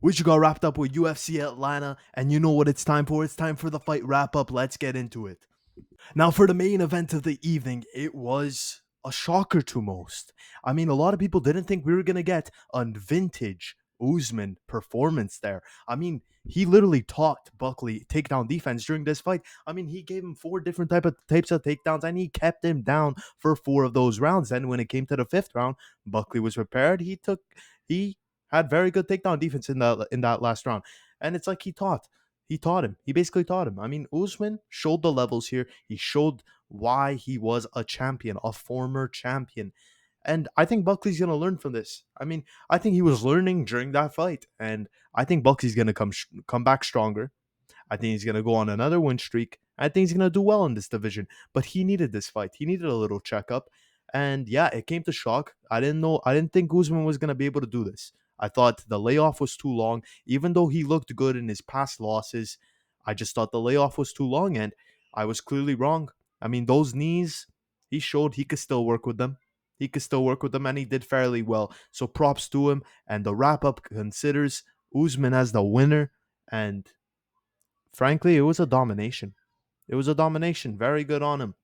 We just got wrapped up with UFC Atlanta, and you know what it's time for? It's time for the fight wrap up. Let's get into it. Now, for the main event of the evening, it was a shocker to most. I mean, a lot of people didn't think we were going to get a vintage Usman performance there. I mean, he literally taught Buckley takedown defense during this fight. I mean, he gave him four different types of takedowns, and he kept him down for four of those rounds. Then, when it came to the fifth round, Buckley was prepared. He had very good takedown defense in that last round, and it's like he taught him. He basically taught him. I mean, Usman showed the levels here. He showed why he was a champion, a former champion. And I think Buckley's going to learn from this. I mean, I think he was learning during that fight. And I think Buckley's going to come back stronger. I think he's going to go on another win streak. I think he's going to do well in this division. But he needed this fight. He needed a little checkup. And yeah, it came to shock. I didn't think Usman was going to be able to do this. I thought the layoff was too long. Even though he looked good in his past losses, I just thought the layoff was too long. And I was clearly wrong. I mean, those knees, he showed he could still work with them. He could still work with them, and he did fairly well. So props to him. And the wrap up considers Usman as the winner. And frankly, it was a domination. It was a domination. Very good on him.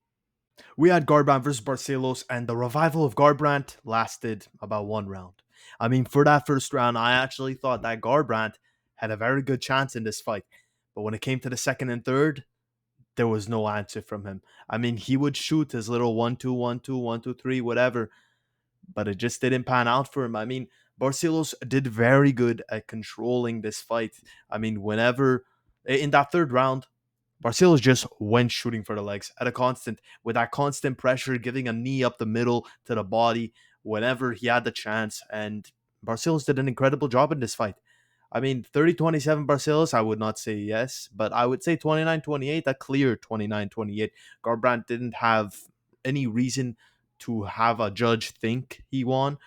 We had Garbrandt versus Barcelos, and the revival of Garbrandt lasted about one round. I mean, for that first round, I actually thought that Garbrandt had a very good chance in this fight. But when it came to the second and third, there was no answer from him. I mean, he would shoot his little 1-2, 1-2, 1-2, 3, whatever, but it just didn't pan out for him. I mean, Barcelos did very good at controlling this fight. I mean, whenever in that third round, Barcelos just went shooting for the legs at a constant, with that constant pressure, giving a knee up the middle to the body whenever he had the chance. And Barcelos did an incredible job in this fight. I mean, 30-27 Barcelos, I would not say yes, but I would say 29-28, a clear 29-28. Garbrandt didn't have any reason to have a judge think he won.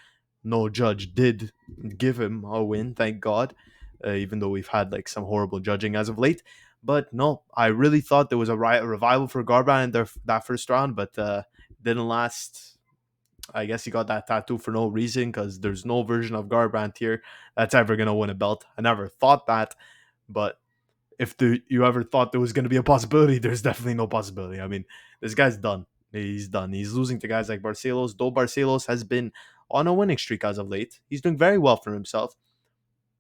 No judge did give him a win, thank God, even though we've had like some horrible judging as of late. But no, I really thought there was a revival for Garbrandt in that first round, but didn't last. I guess he got that tattoo for no reason, because there's no version of Garbrandt here that's ever going to win a belt. I never thought that, but if you ever thought there was going to be a possibility, there's definitely no possibility. I mean, this guy's done. He's done. He's losing to guys like Barcelos, though Barcelos has been on a winning streak as of late. He's doing very well for himself.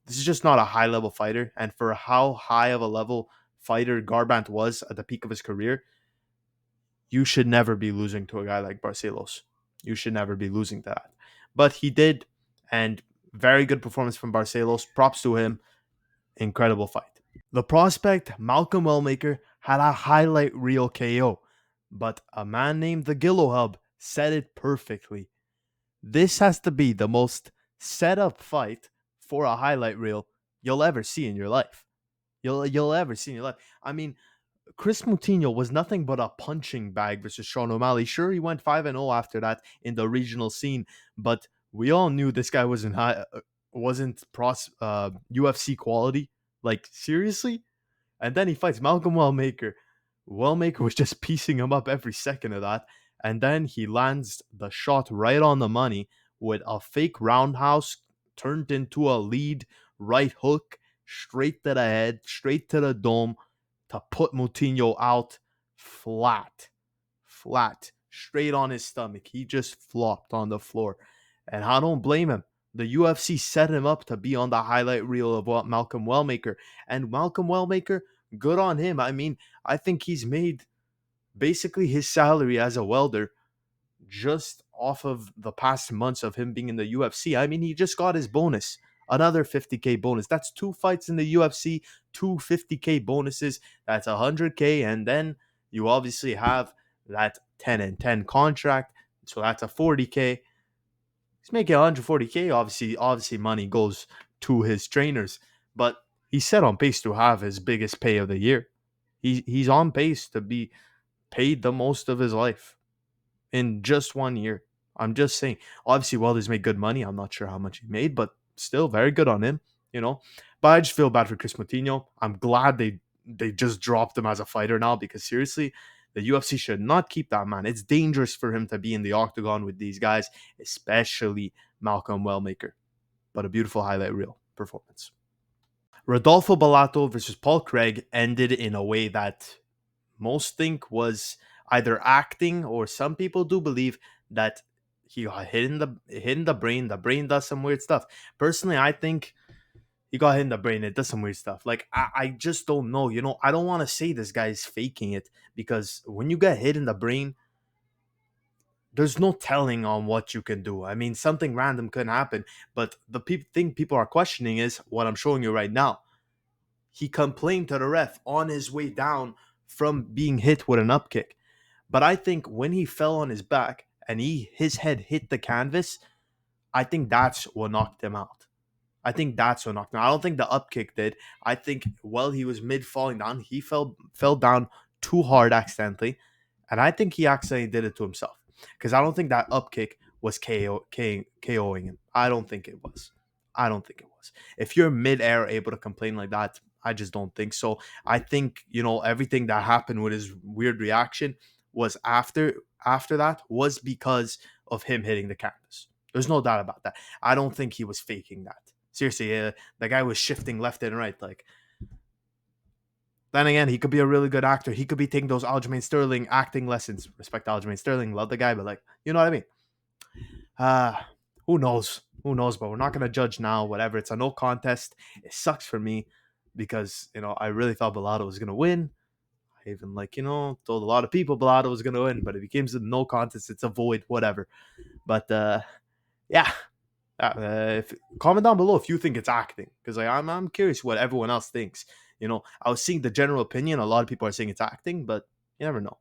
This is just not a high level fighter, and for how high of a level fighter Garbrandt was at the peak of his career, you should never be losing to a guy like Barcelos. You should never be losing to that. But he did, and very good performance from Barcelos. Props to him. Incredible fight. The prospect, Malcolm Wellmaker, had a highlight reel KO, but a man named the Gillo Hub said it perfectly. This has to be the most set up fight for a highlight reel you'll ever see in your life. You'll ever see in your life. I mean, Chris Moutinho was nothing but a punching bag versus Sean O'Malley. Sure, he went 5-0 after that in the regional scene, but we all knew this guy wasn't UFC quality. Like, seriously? And then he fights Malcolm Wellmaker. Wellmaker was just piecing him up every second of that. And then he lands the shot right on the money with a fake roundhouse turned into a lead right hook straight to the head, straight to the dome to put Moutinho out flat, straight on his stomach. He just flopped on the floor. And I don't blame him. The UFC set him up to be on the highlight reel of Malcolm Wellmaker. And Malcolm Wellmaker, good on him. I mean, I think he's made basically his salary as a welder just off of the past months of him being in the UFC. I mean, he just got his bonus, another 50K bonus. That's two fights in the UFC, two 50K bonuses. That's 100K. And then you obviously have that 10 and 10 contract. So that's a 40K. He's making 140K. Obviously, money goes to his trainers, but he's set on pace to have his biggest pay of the year. He's on pace to be paid the most of his life in just 1 year. I'm just saying. Obviously, Welders made good money. I'm not sure how much he made, but still very good on him, you know. But I just feel bad for Chris Moutinho. I'm glad they just dropped him as a fighter now, because seriously, the UFC should not keep that man. It's dangerous for him to be in the octagon with these guys, especially Malcolm Wellmaker. But a beautiful highlight reel performance. Rodolfo Bellato versus Paul Craig ended in a way that most think was either acting, or some people do believe that he got hit in the brain. The brain does some weird stuff. Personally, I think he got hit in the brain. It does some weird stuff. Like I just don't know. I don't want to say this guy's faking it, because when you get hit in the brain, there's no telling on what you can do. I mean, something random could happen, but the thing people are questioning is what I'm showing you right now. He complained to the ref on his way down from being hit with an up kick. But I think when he fell on his back and his head hit the canvas, I think that's what knocked him out. I think that's what knocked him out. I don't think the up kick did. I think while he was mid falling down, he fell down too hard accidentally, and I think he accidentally did it to himself, because I don't think that up kick was KOing him. I don't think it was. I don't think it was. If you're mid-air able to complain like that, I just don't think so. I think, everything that happened with his weird reaction was after that was because of him hitting the canvas. There's no doubt about that. I don't think he was faking that. Seriously, the guy was shifting left and right. Like, then again, he could be a really good actor. He could be taking those Aljamain Sterling acting lessons. Respect Aljamain Sterling, love the guy, but like, you know what I mean? Uh, who knows? Who knows? But we're not gonna judge now. Whatever. It's a no contest. It sucks for me because I really thought Bellato was gonna win. I even told a lot of people Bellato was gonna win, but it became a no contest. It's a void. Whatever. But yeah. Comment down below if you think it's acting, because I'm curious what everyone else thinks. I was seeing the general opinion. A lot of people are saying it's acting, but you never know.